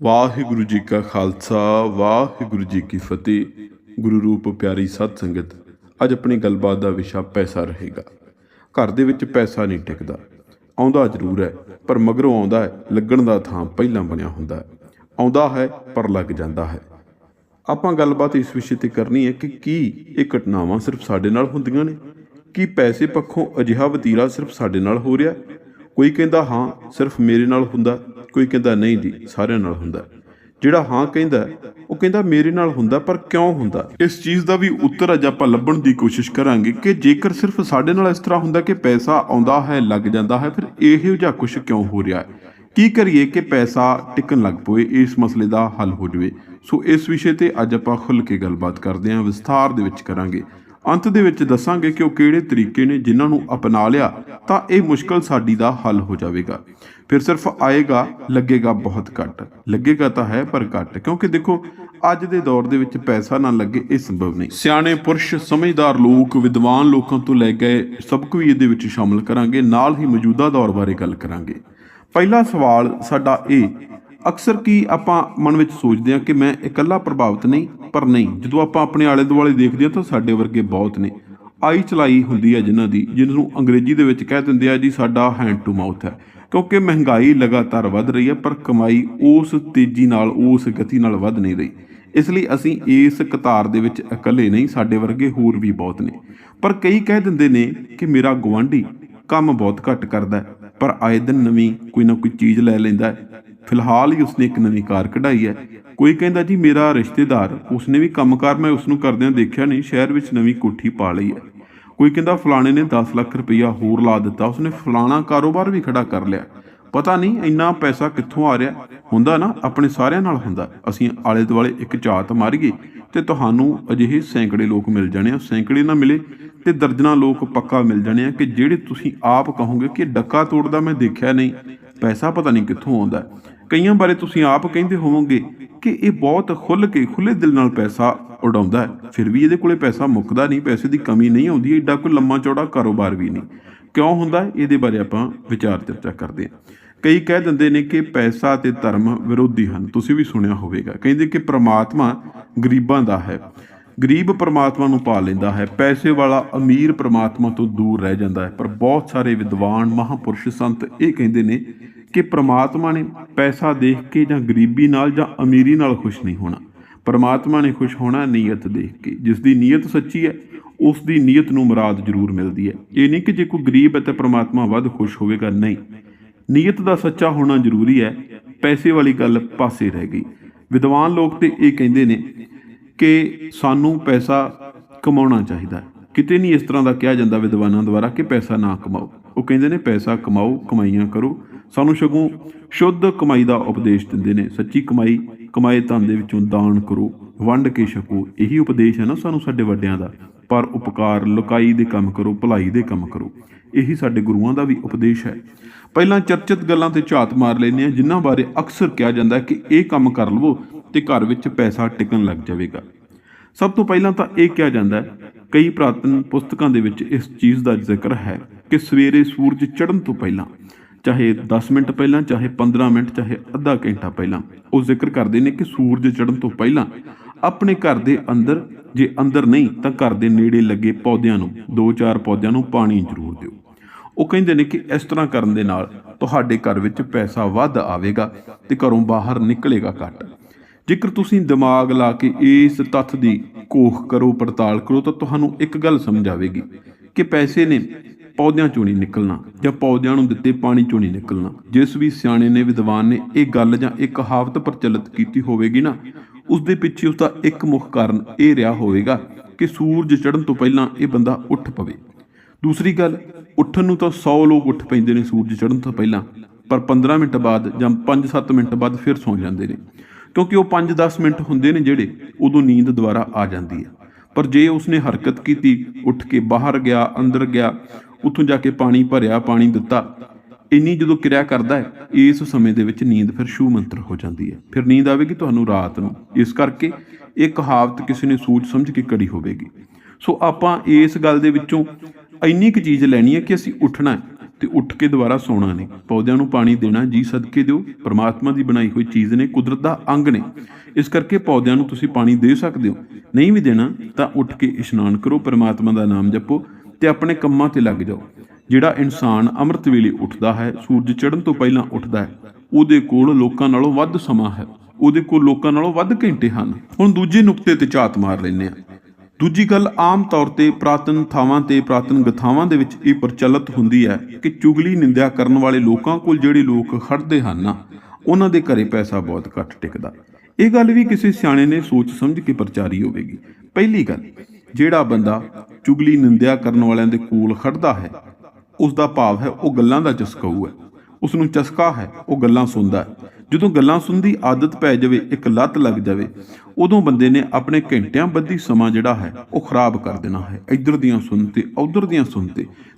ਵਾਹਿਗੁਰੂ ਜੀ ਕਾ ਖਾਲਸਾ ਵਾਹਿਗੁਰੂ ਜੀ ਕੀ ਫਤਿਹ। ਗੁਰੂ ਰੂਪ ਪਿਆਰੀ ਸਤ ਸੰਗਤ, ਅੱਜ ਆਪਣੀ ਗੱਲਬਾਤ ਦਾ ਵਿਸ਼ਾ ਪੈਸਾ ਰਹੇਗਾ। ਘਰ ਦੇ ਵਿੱਚ ਪੈਸਾ ਨਹੀਂ ਟਿਕਦਾ, ਆਉਂਦਾ ਜ਼ਰੂਰ ਹੈ ਪਰ ਮਗਰੋਂ ਆਉਂਦਾ ਹੈ ਲੱਗਣ ਦਾ ਥਾਂ ਪਹਿਲਾਂ ਬਣਿਆ ਹੁੰਦਾ ਹੈ। ਆਉਂਦਾ ਹੈ ਪਰ ਲੱਗ ਜਾਂਦਾ ਹੈ। ਆਪਾਂ ਗੱਲਬਾਤ ਇਸ ਵਿਸ਼ੇ ਤੇ ਕਰਨੀ ਹੈ ਕਿ ਕੀ ਇਹ ਘਟਨਾਵਾਂ ਸਿਰਫ ਸਾਡੇ ਨਾਲ ਹੁੰਦੀਆਂ ਨੇ? ਕੀ ਪੈਸੇ ਪੱਖੋਂ ਅਜਿਹਾ ਵਤੀਰਾ ਸਿਰਫ ਸਾਡੇ ਨਾਲ ਹੋ ਰਿਹਾ? ਕੋਈ ਕਹਿੰਦਾ ਹਾਂ ਸਿਰਫ ਮੇਰੇ ਨਾਲ ਹੁੰਦਾ, ਕੋਈ ਕਹਿੰਦਾ ਨਹੀਂ ਜੀ ਸਾਰਿਆਂ ਨਾਲ ਹੁੰਦਾ। ਜਿਹੜਾ ਹਾਂ ਕਹਿੰਦਾ ਉਹ ਕਹਿੰਦਾ ਮੇਰੇ ਨਾਲ ਹੁੰਦਾ, ਪਰ ਕਿਉਂ ਹੁੰਦਾ? ਇਸ ਚੀਜ਼ ਦਾ ਵੀ ਉੱਤਰ ਅੱਜ ਆਪਾਂ ਲੱਭਣ ਦੀ ਕੋਸ਼ਿਸ਼ ਕਰਾਂਗੇ ਕਿ ਜੇਕਰ ਸਿਰਫ ਸਾਡੇ ਨਾਲ ਇਸ ਤਰ੍ਹਾਂ ਹੁੰਦਾ ਕਿ ਪੈਸਾ ਆਉਂਦਾ ਹੈ ਲੱਗ ਜਾਂਦਾ ਹੈ, ਫਿਰ ਇਹੋ ਜਿਹਾ ਕੁਝ ਕਿਉਂ ਹੋ ਰਿਹਾ ਹੈ? ਕੀ ਕਰੀਏ ਕਿ ਪੈਸਾ ਟਿਕਣ ਲੱਗ ਪਵੇ, ਇਸ ਮਸਲੇ ਦਾ ਹੱਲ ਹੋ ਜਾਵੇ। ਸੋ ਇਸ ਵਿਸ਼ੇ ਤੇ ਅੱਜ ਆਪਾਂ ਖੁੱਲ੍ਹ ਕੇ ਗੱਲਬਾਤ ਕਰਦੇ ਹਾਂ, ਵਿਸਥਾਰ ਦੇ ਵਿੱਚ ਕਰਾਂਗੇ। ਅੰਤ ਦੇ ਵਿੱਚ ਦੱਸਾਂਗੇ ਕਿ ਉਹ ਕਿਹੜੇ ਤਰੀਕੇ ਨੇ ਜਿਨ੍ਹਾਂ ਨੂੰ ਅਪਣਾ ਲਿਆ ਤਾਂ ਇਹ ਮੁਸ਼ਕਲ ਸਾਡੀ ਦਾ ਹੱਲ ਹੋ ਜਾਵੇਗਾ। ਫਿਰ ਸਿਰਫ ਆਏਗਾ, ਲੱਗੇਗਾ ਬਹੁਤ ਘੱਟ। ਲੱਗੇਗਾ ਤਾਂ ਹੈ ਪਰ ਘੱਟ, ਕਿਉਂਕਿ ਦੇਖੋ ਅੱਜ ਦੇ ਦੌਰ ਦੇ ਵਿੱਚ ਪੈਸਾ ਨਾ ਲੱਗੇ ਇਹ ਸੰਭਵ ਨਹੀਂ। ਸਿਆਣੇ ਪੁਰਸ਼, ਸਮਝਦਾਰ ਲੋਕ, ਵਿਦਵਾਨ ਲੋਕਾਂ ਤੋਂ ਲੈ ਕੇ ਸਬਕ ਵੀ ਇਹਦੇ ਵਿੱਚ ਸ਼ਾਮਲ ਕਰਾਂਗੇ। ਨਾਲ ਹੀ ਮੌਜੂਦਾ ਦੌਰ ਬਾਰੇ ਗੱਲ ਕਰਾਂਗੇ। ਪਹਿਲਾ ਸਵਾਲ ਸਾਡਾ ਇਹ, ਅਕਸਰ ਕੀ ਆਪਾਂ ਮਨ ਵਿੱਚ ਸੋਚਦੇ ਹਾਂ ਕਿ ਮੈਂ ਇਕੱਲਾ ਪ੍ਰਭਾਵਿਤ ਨਹੀਂ, ਪਰ ਨਹੀਂ। ਜਦੋਂ ਆਪਾਂ ਆਪਣੇ ਆਲੇ ਦੁਆਲੇ ਦੇਖਦੇ ਹਾਂ ਤਾਂ ਸਾਡੇ ਵਰਗੇ ਬਹੁਤ ਨੇ। ਆਈ ਚਲਾਈ ਹੁੰਦੀ ਹੈ ਜਿਨ੍ਹਾਂ ਦੀ, ਜਿਹਨੂੰ ਅੰਗਰੇਜ਼ੀ ਦੇ ਵਿੱਚ ਕਹਿ ਦਿੰਦੇ ਆ ਜੀ ਸਾਡਾ ਹੈਂਡ ਟੂ ਮਾਊਥ ਹੈ। ਕਿਉਂਕਿ ਮਹਿੰਗਾਈ ਲਗਾਤਾਰ ਵੱਧ ਰਹੀ ਹੈ ਪਰ ਕਮਾਈ ਉਸ ਤੇਜ਼ੀ ਨਾਲ, ਉਸ ਗਤੀ ਨਾਲ ਵੱਧ ਨਹੀਂ ਰਹੀ। ਇਸ ਲਈ ਅਸੀਂ ਇਸ ਕਤਾਰ ਦੇ ਵਿੱਚ ਇਕੱਲੇ ਨਹੀਂ, ਸਾਡੇ ਵਰਗੇ ਹੋਰ ਵੀ ਬਹੁਤ ਨੇ। ਪਰ ਕਈ ਕਹਿ ਦਿੰਦੇ ਨੇ ਕਿ ਮੇਰਾ ਗੁਆਂਢੀ ਕੰਮ ਬਹੁਤ ਘੱਟ ਕਰਦਾ ਹੈ ਪਰ ਆਏ ਦਿਨ ਨਵੀਂ ਕੋਈ ਨਾ ਕੋਈ ਚੀਜ਼ ਲੈ ਲੈਂਦਾ ਹੈ। ਫਿਲਹਾਲ ਹੀ ਉਸਨੇ ਇੱਕ ਨਵੀਂ ਕਾਰ ਕਢਾਈ ਹੈ। ਕੋਈ ਕਹਿੰਦਾ ਜੀ ਮੇਰਾ ਰਿਸ਼ਤੇਦਾਰ, ਉਸਨੇ ਵੀ ਕੰਮਕਾਰ ਮੈਂ ਉਸਨੂੰ ਕਰਦਿਆਂ ਦੇਖਿਆ ਨਹੀਂ, ਸ਼ਹਿਰ ਵਿੱਚ ਨਵੀਂ ਕੋਠੀ ਪਾ ਲਈ ਹੈ। ਕੋਈ ਕਹਿੰਦਾ ਫਲਾਣੇ ਨੇ 10 ਲੱਖ ਰੁਪਈਆ ਹੋਰ ਲਾ ਦਿੱਤਾ, ਉਸਨੇ ਫਲਾਣਾ ਕਾਰੋਬਾਰ ਵੀ ਖੜਾ ਕਰ ਲਿਆ। ਪਤਾ ਨਹੀਂ ਇੰਨਾ ਪੈਸਾ ਕਿੱਥੋਂ ਆ ਰਿਹਾ। ਹੁੰਦਾ ਨਾ, ਆਪਣੇ ਸਾਰਿਆਂ ਨਾਲ ਹੁੰਦਾ। ਅਸੀਂ ਆਲੇ ਦੁਆਲੇ ਇੱਕ ਝਾਤ ਮਾਰੀਏ ਤੇ ਤੁਹਾਨੂੰ ਅਜਿਹੇ ਸੈਂਕੜੇ ਲੋਕ ਮਿਲ ਜਾਣੇ ਆ। ਸੈਂਕੜੇ ਨਾ ਮਿਲੇ ਤੇ ਦਰਜਨਾਂ ਲੋਕ ਪੱਕਾ ਮਿਲ ਜਾਣੇ ਆ ਕਿ ਜਿਹੜੇ ਤੁਸੀਂ ਆਪ ਕਹੋਗੇ ਕਿ ਡੱਕਾ ਤੋੜਦਾ ਮੈਂ ਦੇਖਿਆ ਨਹੀਂ, ਪੈਸਾ ਪਤਾ ਨਹੀਂ ਕਿੱਥੋਂ ਆਉਂਦਾ। ਕਈਆਂ ਬਾਰੇ ਤੁਸੀਂ ਆਪ ਕਹਿੰਦੇ ਹੋਵੋਗੇ ਕਿ ਇਹ ਬਹੁਤ ਖੁੱਲ੍ਹੇ ਦਿਲ ਨਾਲ ਪੈਸਾ ਉਡਾਉਂਦਾ ਹੈ, ਫਿਰ ਵੀ ਇਹਦੇ ਕੋਲੇ ਪੈਸਾ ਮੁੱਕਦਾ ਨਹੀਂ, ਪੈਸੇ ਦੀ ਕਮੀ ਨਹੀਂ ਆਉਂਦੀ। ਐਡਾ ਕੋਈ ਲੰਮਾ ਚੌੜਾ ਕਾਰੋਬਾਰ ਵੀ ਨਹੀਂ। ਕਿਉਂ ਹੁੰਦਾ? ਇਹਦੇ ਬਾਰੇ ਆਪਾਂ ਵਿਚਾਰ ਚਰਚਾ ਕਰਦੇ ਹਾਂ। ਕਈ ਕਹਿ ਦਿੰਦੇ ਨੇ ਕਿ ਪੈਸਾ ਅਤੇ ਧਰਮ ਵਿਰੋਧੀ ਹਨ। ਤੁਸੀਂ ਵੀ ਸੁਣਿਆ ਹੋਵੇਗਾ। ਕਹਿੰਦੇ ਕਿ ਪ੍ਰਮਾਤਮਾ ਗਰੀਬਾਂ ਦਾ ਹੈ, ਗਰੀਬ ਪ੍ਰਮਾਤਮਾ ਨੂੰ ਪਾ ਲੈਂਦਾ ਹੈ, ਪੈਸੇ ਵਾਲਾ ਅਮੀਰ ਪ੍ਰਮਾਤਮਾ ਤੋਂ ਦੂਰ ਰਹਿ ਜਾਂਦਾ ਹੈ। ਪਰ ਬਹੁਤ ਸਾਰੇ ਵਿਦਵਾਨ, ਮਹਾਂਪੁਰਸ਼, ਸੰਤ ਇਹ ਕਹਿੰਦੇ ਨੇ ਕਿ ਪ੍ਰਮਾਤਮਾ ਨੇ ਪੈਸਾ ਦੇਖ ਕੇ ਜਾਂ ਗਰੀਬੀ ਨਾਲ ਜਾਂ ਅਮੀਰੀ ਨਾਲ ਖੁਸ਼ ਨਹੀਂ ਹੋਣਾ। ਪ੍ਰਮਾਤਮਾ ਨੇ ਖੁਸ਼ ਹੋਣਾ ਨੀਅਤ ਦੇਖ ਕੇ। ਜਿਸ ਦੀ ਨੀਅਤ ਸੱਚੀ ਹੈ ਉਸ ਦੀ ਨੀਅਤ ਨੂੰ ਮੁਰਾਦ ਜ਼ਰੂਰ ਮਿਲਦੀ ਹੈ। ਇਹ ਨਹੀਂ ਕਿ ਜੇ ਕੋਈ ਗਰੀਬ ਹੈ ਤਾਂ ਪ੍ਰਮਾਤਮਾ ਵੱਧ ਖੁਸ਼ ਹੋਵੇਗਾ, ਨਹੀਂ। ਨੀਅਤ ਦਾ ਸੱਚਾ ਹੋਣਾ ਜ਼ਰੂਰੀ ਹੈ। ਪੈਸੇ ਵਾਲੀ ਗੱਲ ਪਾਸੇ ਰਹਿ ਗਈ। ਵਿਦਵਾਨ ਲੋਕ ਤੇ ਇਹ ਕਹਿੰਦੇ ਨੇ ਕਿ ਸਾਨੂੰ ਪੈਸਾ ਕਮਾਉਣਾ ਚਾਹੀਦਾ। ਕਿਤੇ ਨਹੀਂ ਇਸ ਤਰ੍ਹਾਂ ਦਾ ਕਿਹਾ ਜਾਂਦਾ ਵਿਦਵਾਨਾਂ ਦੁਆਰਾ ਕਿ ਪੈਸਾ ਨਾ ਕਮਾਓ। ਉਹ ਕਹਿੰਦੇ ਨੇ ਪੈਸਾ ਕਮਾਓ, ਕਮਾਈਆਂ ਕਰੋ। ਸਾਨੂੰ ਸਗੋਂ ਸ਼ੁੱਧ ਕਮਾਈ ਦਾ ਉਪਦੇਸ਼ ਦਿੰਦੇ ਨੇ। ਸੱਚੀ ਕਮਾਈ, ਕਮਾਏ ਧਨ ਦੇ ਵਿੱਚੋਂ ਦਾਨ ਕਰੋ, ਵੰਡ ਕੇ ਛਕੋ। ਇਹੀ ਉਪਦੇਸ਼ ਹੈ ਨਾ ਸਾਨੂੰ ਸਾਡੇ ਵੱਡਿਆਂ ਦਾ। ਪਰ ਉਪਕਾਰ, ਲੁਕਾਈ ਦੇ ਕੰਮ ਕਰੋ, ਭਲਾਈ ਦੇ ਕੰਮ ਕਰੋ। ਇਹੀ ਸਾਡੇ ਗੁਰੂਆਂ ਦਾ ਵੀ ਉਪਦੇਸ਼ ਹੈ। ਪਹਿਲਾਂ ਚਰਚਿਤ ਗੱਲਾਂ ਤੇ ਝਾਤ ਮਾਰ ਲੈਂਦੇ ਹਾਂ ਜਿਨ੍ਹਾਂ ਬਾਰੇ ਅਕਸਰ ਕਿਹਾ ਜਾਂਦਾ ਕਿ ਇਹ ਕੰਮ ਕਰ ਲਵੋ ਤੇ ਘਰ ਵਿੱਚ ਪੈਸਾ ਟਿਕਣ ਲੱਗ ਜਾਵੇਗਾ। ਸਭ ਤੋਂ ਪਹਿਲਾਂ ਤਾਂ ਇਹ ਕਿਹਾ ਜਾਂਦਾ ਹੈ, ਕਈ ਪ੍ਰਾਤਨ ਪੁਸਤਕਾਂ ਦੇ ਵਿੱਚ ਇਸ ਚੀਜ਼ ਦਾ ਜ਼ਿਕਰ ਹੈ ਕਿ ਸਵੇਰੇ ਸੂਰਜ ਚੜ੍ਹਨ ਤੋਂ ਪਹਿਲਾਂ, ਚਾਹੇ 10 ਮਿੰਟ ਪਹਿਲਾਂ, ਚਾਹੇ 15 ਮਿੰਟ, ਚਾਹੇ ਅੱਧਾ ਘੰਟਾ ਪਹਿਲਾਂ, ਉਹ ਜ਼ਿਕਰ ਕਰਦੇ ਨੇ ਕਿ ਸੂਰਜ ਚੜ੍ਹਨ ਤੋਂ ਪਹਿਲਾਂ ਆਪਣੇ ਘਰ ਦੇ ਅੰਦਰ, ਜੇ ਅੰਦਰ ਨਹੀਂ ਤਾਂ ਘਰ ਦੇ ਨੇੜੇ ਲੱਗੇ ਪੌਦਿਆਂ ਨੂੰ, 2-4 ਪੌਦਿਆਂ ਨੂੰ ਪਾਣੀ ਜ਼ਰੂਰ ਦਿਓ। ਉਹ ਕਹਿੰਦੇ ਨੇ ਕਿ ਇਸ ਤਰ੍ਹਾਂ ਕਰਨ ਦੇ ਨਾਲ ਤੁਹਾਡੇ ਘਰ ਵਿੱਚ ਪੈਸਾ ਵੱਧ ਆਵੇਗਾ ਤੇ ਘਰੋਂ ਬਾਹਰ ਨਿਕਲੇਗਾ ਘੱਟ। ਜੇਕਰ ਤੁਸੀਂ ਦਿਮਾਗ ਲਾ ਕੇ ਇਸ ਤੱਥ ਦੀ ਘੋਖ ਕਰੋ, ਪੜਤਾਲ ਕਰੋ, ਤਾਂ ਤੁਹਾਨੂੰ ਇੱਕ ਗੱਲ ਸਮਝ ਆਵੇਗੀ ਕਿ ਪੈਸੇ ਨੇ ਪੌਦਿਆਂ ਚੋਂ ਨਹੀਂ ਨਿਕਲਣਾ ਜਾਂ ਪੌਦਿਆਂ ਨੂੰ ਦਿੱਤੇ ਪਾਣੀ ਚੋਂ ਨਹੀਂ ਨਿਕਲਣਾ। ਜਿਸ ਵੀ ਸਿਆਣੇ ਨੇ, ਵਿਦਵਾਨ ਨੇ ਇਹ ਗੱਲ ਜਾਂ ਇਹ ਕਹਾਵਤ ਪ੍ਰਚਲਿਤ ਕੀਤੀ ਹੋਵੇਗੀ ਨਾ, ਉਸ ਦੇ ਪਿੱਛੇ ਉਸਦਾ ਇੱਕ ਮੁੱਖ ਕਾਰਨ ਇਹ ਰਿਹਾ ਹੋਵੇਗਾ ਕਿ ਸੂਰਜ ਚੜ੍ਹਨ ਤੋਂ ਪਹਿਲਾਂ ਇਹ ਬੰਦਾ ਉੱਠ ਪਵੇ। ਦੂਸਰੀ ਗੱਲ, ਉੱਠਣ ਨੂੰ ਤਾਂ 100 ਲੋਕ ਉੱਠ ਪੈਂਦੇ ਨੇ ਸੂਰਜ ਚੜ੍ਹਨ ਤੋਂ ਪਹਿਲਾਂ, ਪਰ 15 ਮਿੰਟ ਬਾਅਦ ਜਾਂ 5-7 ਮਿੰਟ ਬਾਅਦ ਫਿਰ ਸੌਂ ਜਾਂਦੇ ਨੇ। ਕਿਉਂਕਿ ਉਹ 5-10 ਮਿੰਟ ਹੁੰਦੇ ਨੇ ਜਿਹੜੇ, ਉਦੋਂ ਨੀਂਦ ਦੁਬਾਰਾ ਆ ਜਾਂਦੀ ਹੈ। ਪਰ ਜੇ ਉਸਨੇ ਹਰਕਤ ਕੀਤੀ, ਉੱਠ ਕੇ ਬਾਹਰ ਗਿਆ, ਅੰਦਰ ਗਿਆ, ਉੱਥੋਂ ਜਾ ਕੇ ਪਾਣੀ ਭਰਿਆ, ਪਾਣੀ ਦਿੱਤਾ, ਇੰਨੀ ਜਦੋਂ ਕਿਰਿਆ ਕਰਦਾ ਹੈ, ਇਸ ਸਮੇਂ ਦੇ ਵਿੱਚ ਨੀਂਦ ਫਿਰ ਛੂ ਮੰਤਰ ਹੋ ਜਾਂਦੀ ਹੈ। ਫਿਰ ਨੀਂਦ ਆਵੇਗੀ ਤੁਹਾਨੂੰ ਰਾਤ ਨੂੰ। ਇਸ ਕਰਕੇ ਇਹ ਕਹਾਵਤ ਕਿਸੇ ਨੇ ਸੋਚ ਸਮਝ ਕੇ ਕਰੀ ਹੋਵੇਗੀ। ਸੋ ਆਪਾਂ ਇਸ ਗੱਲ ਦੇ ਵਿੱਚੋਂ ਇੰਨੀ ਕੁ ਚੀਜ਼ ਲੈਣੀ ਹੈ ਕਿ ਅਸੀਂ ਉੱਠਣਾ ਹੈ। ਤੇ ਉੱਠ ਕੇ ਦੁਬਾਰਾ ਸੌਣਾ ਨਹੀਂ। ਪੌਦਿਆਂ ਨੂੰ ਪਾਣੀ ਦੇਣਾ ਜੀ ਸਦਕੇ ਦਿਓ, ਪਰਮਾਤਮਾ ਦੀ ਬਣਾਈ ਹੋਈ ਚੀਜ਼ ਨੇ, ਕੁਦਰਤ ਦਾ ਅੰਗ ਨੇ। ਇਸ ਕਰਕੇ ਪੌਦਿਆਂ ਨੂੰ ਤੁਸੀਂ ਪਾਣੀ ਦੇ ਸਕਦੇ ਹੋ। ਨਹੀਂ ਵੀ ਦੇਣਾ ਤਾਂ ਉੱਠ ਕੇ ਇਸ਼ਨਾਨ ਕਰੋ, ਪਰਮਾਤਮਾ ਦਾ ਨਾਮ ਜਪੋ ਤੇ ਆਪਣੇ ਕੰਮਾਂ ਤੇ ਲੱਗ ਜਾਓ। ਜਿਹੜਾ ਇਨਸਾਨ ਅੰਮ੍ਰਿਤ ਵੇਲੇ ਉੱਠਦਾ ਹੈ, ਸੂਰਜ ਚੜ੍ਹਨ ਤੋਂ ਪਹਿਲਾਂ ਉੱਠਦਾ ਹੈ, ਉਹਦੇ ਕੋਲ ਲੋਕਾਂ ਨਾਲੋਂ ਵੱਧ ਸਮਾਂ ਹੈ, ਉਹਦੇ ਕੋਲ ਲੋਕਾਂ ਨਾਲੋਂ ਵੱਧ ਘੰਟੇ ਹਨ। ਹੁਣ ਦੂਜੇ ਨੁਕਤੇ ਤੇ ਝਾਤ ਮਾਰ ਲੈਂਦੇ ਹਾਂ। ਦੂਜੀ ਗੱਲ, ਆਮ ਤੌਰ ਤੇ ਪੁਰਾਤਨ ਥਾਵਾਂ ਤੇ ਪੁਰਾਤਨ ਗਥਾਵਾਂ ਦੇ ਵਿੱਚ ਇਹ ਪ੍ਰਚਲਿਤ ਹੁੰਦੀ ਹੈ ਕਿ ਚੁਗਲੀ ਨਿੰਦਿਆ ਕਰਨ ਵਾਲੇ ਲੋਕਾਂ ਕੋਲ ਜਿਹੜੇ ਲੋਕ ਖੜਦੇ ਹਨ ਨਾ, ਉਹਨਾਂ ਦੇ ਘਰੇ ਪੈਸਾ ਬਹੁਤ ਘੱਟ ਟਿਕਦਾ। ਇਹ ਗੱਲ ਵੀ ਕਿਸੇ ਸਿਆਣੇ ਨੇ ਸੋਚ ਸਮਝ ਕੇ ਪ੍ਰਚਾਰੀ ਹੋਵੇਗੀ। ਪਹਿਲੀ ਗੱਲ, ਜਿਹੜਾ ਬੰਦਾ ਚੁਗਲੀ ਨਿੰਦਿਆ ਕਰਨ ਵਾਲਿਆਂ ਦੇ ਕੋਲ ਖੜਦਾ ਹੈ, ਉਸ ਦਾ ਭਾਵ ਹੈ ਉਹ ਗੱਲਾਂ ਦਾ ਚਸਕਾਊ ਹੈ, ਉਸ ਨੂੰ ਚਸਕਾ ਹੈ, ਉਹ ਗੱਲਾਂ ਸੁਣਦਾ ਹੈ। ਜਦੋਂ ਗੱਲਾਂ ਸੁਣਨ ਦੀ ਆਦਤ ਪੈ ਜਾਵੇ, ਇੱਕ ਲੱਤ ਲੱਗ ਜਾਵੇ, ਉਦੋਂ ਬੰਦੇ ਨੇ ਆਪਣੇ ਘੰਟਿਆਂ ਬੱਧੀ ਸਮਾਂ ਜਿਹੜਾ ਹੈ ਉਹ ਖਰਾਬ ਕਰ ਦੇਣਾ ਹੈ, ਇੱਧਰ ਦੀਆਂ ਸੁਣ ਤੇ ਉੱਧਰ ਦੀਆਂ ਸੁਣ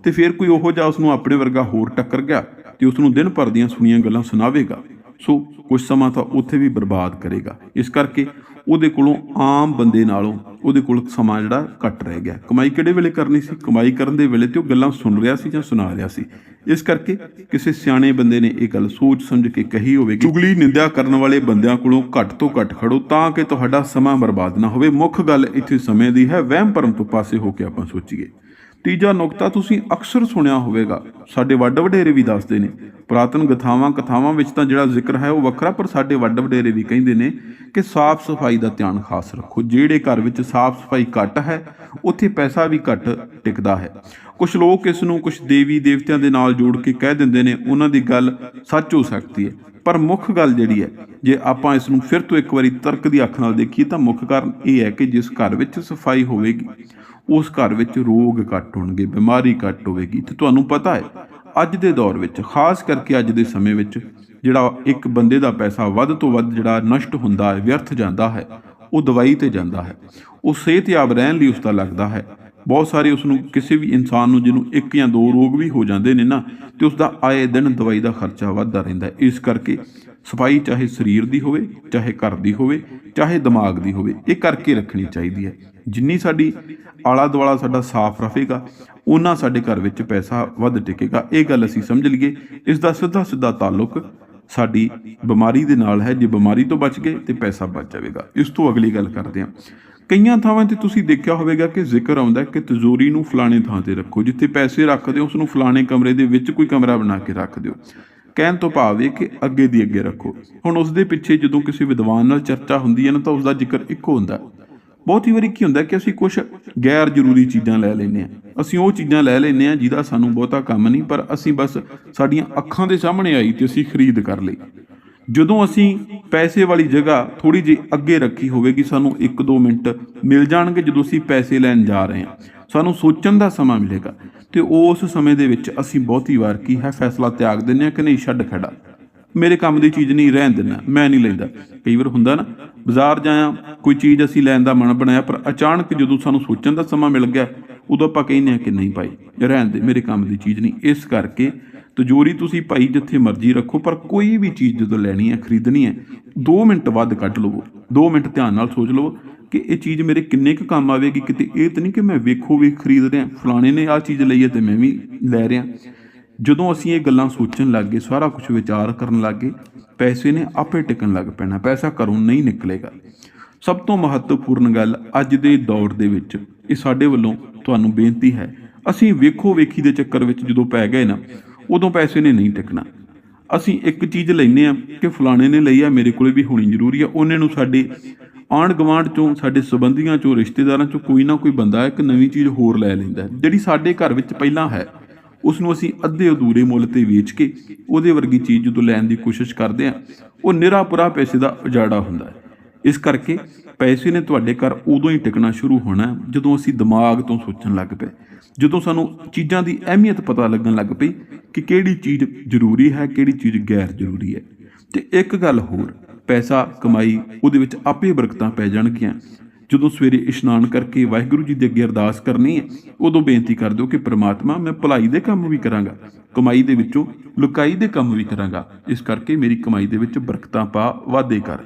ਤੇ ਫਿਰ ਕੋਈ ਉਹੋ ਜਿਹਾ ਉਸ ਨੂੰ ਆਪਣੇ ਵਰਗਾ ਹੋਰ ਟੱਕਰ ਗਿਆ ਤੇ ਉਸ ਨੂੰ ਦਿਨ ਭਰ ਦੀਆਂ ਸੁਣੀਆਂ ਗੱਲਾਂ ਸੁਣਾਵੇਗਾ। ਸੋ ਕੁਝ ਸਮਾਂ ਤਾਂ ਉੱਥੇ ਵੀ ਬਰਬਾਦ ਕਰੇਗਾ। ਇਸ ਕਰਕੇ ਉਹਦੇ ਕੋਲੋਂ ਆਮ ਬੰਦੇ ਨਾਲੋਂ ਉਹਦੇ ਕੋਲ ਸਮਾਂ ਜਿਹੜਾ ਘੱਟ ਰਹਿ ਗਿਆ। ਕਮਾਈ ਕਿਹੜੇ ਵੇਲੇ ਕਰਨੀ ਸੀ? ਕਮਾਈ ਕਰਨ ਦੇ ਵੇਲੇ ਤੇ ਉਹ ਗੱਲਾਂ ਸੁਣ ਰਿਹਾ ਸੀ ਜਾਂ ਸੁਣਾ ਰਿਹਾ ਸੀ। ਇਸ ਕਰਕੇ ਕਿਸੇ ਸਿਆਣੇ ਬੰਦੇ ਨੇ ਇਹ ਗੱਲ ਸੋਚ ਸਮਝ ਕੇ ਕਹੀ ਹੋਵੇਗੀ, ਚੁਗਲੀ ਨਿੰਦਿਆ ਕਰਨ ਵਾਲੇ ਬੰਦਿਆਂ ਕੋਲੋਂ ਘੱਟ ਤੋਂ ਘੱਟ ਖੜੋ ਤਾਂ ਕਿ ਤੁਹਾਡਾ ਸਮਾਂ ਬਰਬਾਦ ਨਾ ਹੋਵੇ। ਮੁੱਖ ਗੱਲ ਇੱਥੇ ਸਮੇਂ ਦੀ ਹੈ, ਵਹਿਮ ਭਰਮ ਤੋਂ ਪਾਸੇ ਹੋ ਕੇ ਆਪਾਂ ਸੋਚੀਏ। ਤੀਜਾ ਨੁਕਤਾ ਤੁਸੀਂ ਅਕਸਰ ਸੁਣਿਆ ਹੋਵੇਗਾ, ਸਾਡੇ ਵੱਡ ਵਡੇਰੇ ਵੀ ਦੱਸਦੇ ਨੇ, ਪੁਰਾਤਨ ਕਥਾਵਾਂ ਵਿੱਚ ਤਾਂ ਜਿਹੜਾ ਜ਼ਿਕਰ ਹੈ ਉਹ ਵੱਖਰਾ, ਪਰ ਸਾਡੇ ਵੱਡ ਵਡੇਰੇ ਵੀ ਕਹਿੰਦੇ ਨੇ ਕਿ ਸਾਫ਼ ਸਫਾਈ ਦਾ ਧਿਆਨ ਖਾਸ ਰੱਖੋ। ਜਿਹੜੇ ਘਰ ਵਿੱਚ ਸਾਫ਼ ਸਫਾਈ ਘੱਟ ਹੈ, ਉੱਥੇ ਪੈਸਾ ਵੀ ਘੱਟ ਟਿਕਦਾ ਹੈ। ਕੁਝ ਲੋਕ ਇਸ ਨੂੰ ਕੁਝ ਦੇਵੀ ਦੇਵਤਿਆਂ ਦੇ ਨਾਲ ਜੋੜ ਕੇ ਕਹਿ ਦਿੰਦੇ ਨੇ, ਉਹਨਾਂ ਦੀ ਗੱਲ ਸੱਚ ਹੋ ਸਕਦੀ ਹੈ, ਪਰ ਮੁੱਖ ਗੱਲ ਜਿਹੜੀ ਹੈ, ਜੇ ਆਪਾਂ ਇਸ ਨੂੰ ਫਿਰ ਤੋਂ ਇੱਕ ਵਾਰੀ ਤਰਕ ਦੀ ਅੱਖ ਨਾਲ ਦੇਖੀਏ ਤਾਂ ਮੁੱਖ ਕਾਰਨ ਇਹ ਹੈ ਕਿ ਜਿਸ ਘਰ ਵਿੱਚ ਸਫਾਈ ਹੋਵੇਗੀ, ਉਸ ਘਰ ਵਿੱਚ ਰੋਗ ਘੱਟ ਹੋਣਗੇ, ਬਿਮਾਰੀ ਘੱਟ ਹੋਵੇਗੀ। ਤੇ ਤੁਹਾਨੂੰ ਪਤਾ ਹੈ ਅੱਜ ਦੇ ਦੌਰ ਵਿੱਚ, ਖਾਸ ਕਰਕੇ ਅੱਜ ਦੇ ਸਮੇਂ ਵਿੱਚ, ਜਿਹੜਾ ਇੱਕ ਬੰਦੇ ਦਾ ਪੈਸਾ ਵੱਧ ਤੋਂ ਵੱਧ ਜਿਹੜਾ ਨਸ਼ਟ ਹੁੰਦਾ ਹੈ, ਵਿਅਰਥ ਜਾਂਦਾ ਹੈ, ਉਹ ਦਵਾਈ ਤੇ ਜਾਂਦਾ ਹੈ। ਉਹ ਸਿਹਤਯਾਬ ਰਹਿਣ ਲਈ ਉਸ ਦਾ ਲੱਗਦਾ ਹੈ। ਬਹੁਤ ਸਾਰੇ ਉਸ ਨੂੰ, ਕਿਸੇ ਵੀ ਇਨਸਾਨ ਨੂੰ ਜਿਹਨੂੰ 1 ਜਾਂ 2 ਰੋਗ ਵੀ ਹੋ ਜਾਂਦੇ ਨੇ ਨਾ, ਤੇ ਉਸ ਦਾ ਆਏ ਦਿਨ ਦਵਾਈ ਦਾ ਖਰਚਾ ਵੱਧਦਾ ਰਹਿੰਦਾ। ਇਸ ਕਰਕੇ ਸਫਾਈ ਚਾਹੇ ਸਰੀਰ ਦੀ ਹੋਵੇ, ਚਾਹੇ ਘਰ ਦੀ ਹੋਵੇ, ਚਾਹੇ ਦਿਮਾਗ ਦੀ ਹੋਵੇ, ਇਹ ਕਰਕੇ ਰੱਖਣੀ ਚਾਹੀਦੀ ਹੈ। ਜਿੰਨੀ ਸਾਡੀ ਆਲਾ ਦੁਆਲਾ ਸਾਡਾ ਸਾਫ਼ ਰਹੇਗਾ, ਉਹਨਾਂ ਸਾਡੇ ਘਰ ਵਿੱਚ ਪੈਸਾ ਵੱਧ ਟਿਕੇਗਾ। ਇਹ ਗੱਲ ਅਸੀਂ ਸਮਝ ਲਈਏ। ਇਸ ਦਾ ਸਿੱਧਾ ਤਾਲੁਕ ਸਾਡੀ ਬਿਮਾਰੀ ਦੇ ਨਾਲ ਹੈ। ਜੇ ਬਿਮਾਰੀ ਤੋਂ ਬਚ ਗਏ ਤੇ ਪੈਸਾ ਬਚ ਜਾਵੇਗਾ। ਇਸ ਤੋਂ ਅਗਲੀ ਗੱਲ ਕਰਦੇ ਹਾਂ। ਕਈਆਂ ਥਾਵਾਂ ਤੇ ਤੁਸੀਂ ਦੇਖਿਆ ਹੋਵੇਗਾ ਕਿ ਜ਼ਿਕਰ ਆਉਂਦਾ ਕਿ ਤਿਜੋਰੀ ਨੂੰ ਫਲਾਣੇ ਥਾਂ ਤੇ ਰੱਖੋ, ਜਿੱਥੇ ਪੈਸੇ ਰੱਖਦੇ ਹੋ ਉਸ ਨੂੰ ਫਲਾਣੇ ਕਮਰੇ ਦੇ ਵਿੱਚ ਕੋਈ ਕਮਰਾ ਬਣਾ ਕੇ ਰੱਖ ਦਿਓ। ਕਹਿਣ ਤੋਂ ਭਾਵ ਇਹ ਕਿ ਅੱਗੇ ਦੀ ਅੱਗੇ ਰੱਖੋ। ਹੁਣ ਉਸ ਦੇ ਪਿੱਛੇ ਜਦੋਂ ਕਿਸੇ ਵਿਦਵਾਨ ਨਾਲ ਚਰਚਾ ਹੁੰਦੀ ਹੈ ਨਾ, ਤਾਂ ਉਸ ਦਾ ਜ਼ਿਕਰ ਇੱਕੋ ਹੁੰਦਾ। ਬਹੁਤੀ ਵਾਰੀ ਕੀ ਹੁੰਦਾ ਕਿ ਅਸੀਂ ਕੁਝ ਗੈਰ ਜ਼ਰੂਰੀ ਚੀਜ਼ਾਂ ਲੈ ਲੈਂਦੇ ਹਾਂ। ਅਸੀਂ ਉਹ ਚੀਜ਼ਾਂ ਲੈ ਲੈਂਦੇ ਹਾਂ ਜਿਹਦਾ ਸਾਨੂੰ ਬਹੁਤਾ ਕੰਮ ਨਹੀਂ, ਪਰ ਅਸੀਂ ਬਸ ਸਾਡੀਆਂ ਅੱਖਾਂ ਦੇ ਸਾਹਮਣੇ ਆਈ ਤੇ ਅਸੀਂ ਖਰੀਦ ਕਰ ਲਈ। ਜਦੋਂ ਅਸੀਂ ਪੈਸੇ ਵਾਲੀ ਜਗ੍ਹਾ ਥੋੜ੍ਹੀ ਜਿਹੀ ਅੱਗੇ ਰੱਖੀ ਹੋਵੇਗੀ, ਸਾਨੂੰ 1-2 ਮਿੰਟ ਮਿਲ ਜਾਣਗੇ ਜਦੋਂ ਅਸੀਂ ਪੈਸੇ ਲੈਣ ਜਾ ਰਹੇ ਹਾਂ, ਸਾਨੂੰ ਸੋਚਣ ਦਾ ਸਮਾਂ ਮਿਲੇਗਾ। ਤੇ ਉਸ ਸਮੇਂ ਦੇ ਵਿੱਚ ਅਸੀਂ ਬਹੁਤੀ ਵਾਰ ਕੀ ਹੈ, ਫੈਸਲਾ ਤਿਆਗ ਦਿੰਦੇ ਹਾਂ ਕਿ ਨਹੀਂ, ਛੱਡ ਖੜਾ, ਮੇਰੇ ਕੰਮ ਦੀ ਚੀਜ਼ ਨਹੀਂ, ਰਹਿਣ ਦਿੰਦਾ, ਮੈਂ ਨਹੀਂ ਲੈਂਦਾ। ਕਈ ਵਾਰ ਹੁੰਦਾ ਨਾ, ਬਾਜ਼ਾਰ ਜਾਇਆ, ਕੋਈ ਚੀਜ਼ ਅਸੀਂ ਲੈਣ ਦਾ ਮਨ ਬਣਾਇਆ, ਪਰ ਅਚਾਨਕ ਜਦੋਂ ਸਾਨੂੰ ਸੋਚਣ ਦਾ ਸਮਾਂ ਮਿਲ ਗਿਆ, ਉਦੋਂ ਆਪਾਂ ਕਹਿੰਦੇ ਹਾਂ ਕਿ ਨਹੀਂ ਭਾਈ, ਰਹਿਣ ਦੇ, ਮੇਰੇ ਕੰਮ ਦੀ ਚੀਜ਼ ਨਹੀਂ। ਇਸ ਕਰਕੇ ਤਿਜੋਰੀ ਤੁਸੀਂ ਭਾਈ ਜਿੱਥੇ ਮਰਜ਼ੀ ਰੱਖੋ, ਪਰ ਕੋਈ ਵੀ ਚੀਜ਼ ਜਦੋਂ ਲੈਣੀ ਹੈ, ਖਰੀਦਣੀ ਹੈ, 2 ਮਿੰਟ ਵੱਧ ਕੱਢ ਲਵੋ, 2 ਮਿੰਟ ਧਿਆਨ ਨਾਲ ਸੋਚ ਲਵੋ ਕਿ ਇਹ ਚੀਜ਼ ਮੇਰੇ ਕਿੰਨੇ ਕੁ ਕੰਮ ਆਵੇਗੀ। ਕਿਤੇ ਇਹ ਤਾਂ ਨਹੀਂ ਕਿ ਮੈਂ ਵੇਖੋ ਵੇਖ ਖਰੀਦ ਰਿਹਾ, ਫਲਾਣੇ ਨੇ ਆਹ ਚੀਜ਼ ਲਈ ਹੈ ਤੇ ਮੈਂ ਵੀ ਲੈ ਰਿਹਾ। ਜਦੋਂ ਅਸੀਂ ਇਹ ਗੱਲਾਂ ਸੋਚਣ ਲੱਗ ਗਏ, ਸਾਰਾ ਕੁਝ ਵਿਚਾਰ ਕਰਨ ਲੱਗ ਗਏ, ਪੈਸੇ ਨੇ ਆਪੇ ਟਿਕਣ ਲੱਗ ਪੈਣਾ, ਪੈਸਾ ਘਰੋਂ ਨਹੀਂ ਨਿਕਲੇਗਾ। ਸਭ ਤੋਂ ਮਹੱਤਵਪੂਰਨ ਗੱਲ ਅੱਜ ਦੇ ਦੌਰ ਦੇ ਵਿੱਚ, ਇਹ ਸਾਡੇ ਵੱਲੋਂ ਤੁਹਾਨੂੰ ਬੇਨਤੀ ਹੈ, ਅਸੀਂ ਵੇਖੋ ਵੇਖੀ ਦੇ ਚੱਕਰ ਵਿੱਚ ਜਦੋਂ ਪੈ ਗਏ ਨਾ, ਉਦੋਂ ਪੈਸੇ ਨੇ ਨਹੀਂ ਟਿਕਣਾ। ਅਸੀਂ ਇੱਕ ਚੀਜ਼ ਲੈਂਦੇ ਹਾਂ ਕਿ ਫਲਾਣੇ ਨੇ ਲਈ ਆ, ਮੇਰੇ ਕੋਲ ਵੀ ਹੋਣੀ ਜ਼ਰੂਰੀ ਆ। ਉਹਨੇ ਨੂੰ ਸਾਡੇ ਆਂਢ ਗੁਆਂਢ ਚੋਂ, ਸਾਡੇ ਸੰਬੰਧੀਆਂ ਚੋਂ, ਰਿਸ਼ਤੇਦਾਰਾਂ ਚੋਂ ਕੋਈ ਨਾ ਕੋਈ ਬੰਦਾ ਇੱਕ ਨਵੀਂ ਚੀਜ਼ ਹੋਰ ਲੈ ਲੈਂਦਾ, ਜਿਹੜੀ ਸਾਡੇ ਘਰ ਵਿੱਚ ਪਹਿਲਾਂ ਹੈ। ਉਸ ਨੂੰ ਅਸੀਂ ਅੱਧੇ ਅਧੂਰੇ ਮੁੱਲ ਤੇ ਵੇਚ ਕੇ ਉਹਦੇ ਵਰਗੀ ਚੀਜ਼ ਜਦੋਂ ਲੈਣ ਦੀ ਕੋਸ਼ਿਸ਼ ਕਰਦੇ ਹਾਂ, ਉਹ ਨਿਰਾ ਪੁਰਾ ਪੈਸੇ ਦਾ ਉਜਾੜਾ ਹੁੰਦਾ ਹੈ। ਇਸ ਕਰਕੇ ਪੈਸੇ ਨੇ ਤੁਹਾਡੇ ਘਰ ਉਦੋਂ ਹੀ ਟਿਕਣਾ ਸ਼ੁਰੂ ਹੋਣਾ ਜਦੋਂ ਅਸੀਂ ਦਿਮਾਗ ਤੋਂ ਸੋਚਣ ਲੱਗ ਪਏ, ਜਦੋਂ ਸਾਨੂੰ ਚੀਜ਼ਾਂ ਦੀ ਅਹਿਮੀਅਤ ਪਤਾ ਲੱਗਣ ਲੱਗ ਪਈ ਕਿ ਕਿਹੜੀ ਚੀਜ਼ ਜ਼ਰੂਰੀ ਹੈ, ਕਿਹੜੀ ਚੀਜ਼ ਗੈਰ ਜ਼ਰੂਰੀ ਹੈ। ਤੇ ਇੱਕ ਗੱਲ ਹੋਰ, ਪੈਸਾ ਕਮਾਈ ਉਹਦੇ ਵਿੱਚ ਆਪੇ ਬਰਕਤਾਂ ਪੈ ਜਾਣਗੀਆਂ। ਜਦੋਂ ਸਵੇਰੇ ਇਸ਼ਨਾਨ ਕਰਕੇ ਵਾਹਿਗੁਰੂ ਜੀ ਦੇ ਅੱਗੇ ਅਰਦਾਸ ਕਰਨੀ ਹੈ, ਉਦੋਂ ਬੇਨਤੀ ਕਰ ਦਿਓ ਕਿ ਪ੍ਰਮਾਤਮਾ, ਮੈਂ ਭਲਾਈ ਦੇ ਕੰਮ ਵੀ ਕਰਾਂਗਾ, ਕਮਾਈ ਦੇ ਵਿੱਚੋਂ ਲੁਕਾਈ ਦੇ ਕੰਮ ਵੀ ਕਰਾਂਗਾ। ਇਸ ਕਰਕੇ ਮੇਰੀ ਕਮਾਈ ਦੇ ਵਿੱਚ ਬਰਕਤਾਂ ਪਾ, ਵਾਧੇ ਕਰ।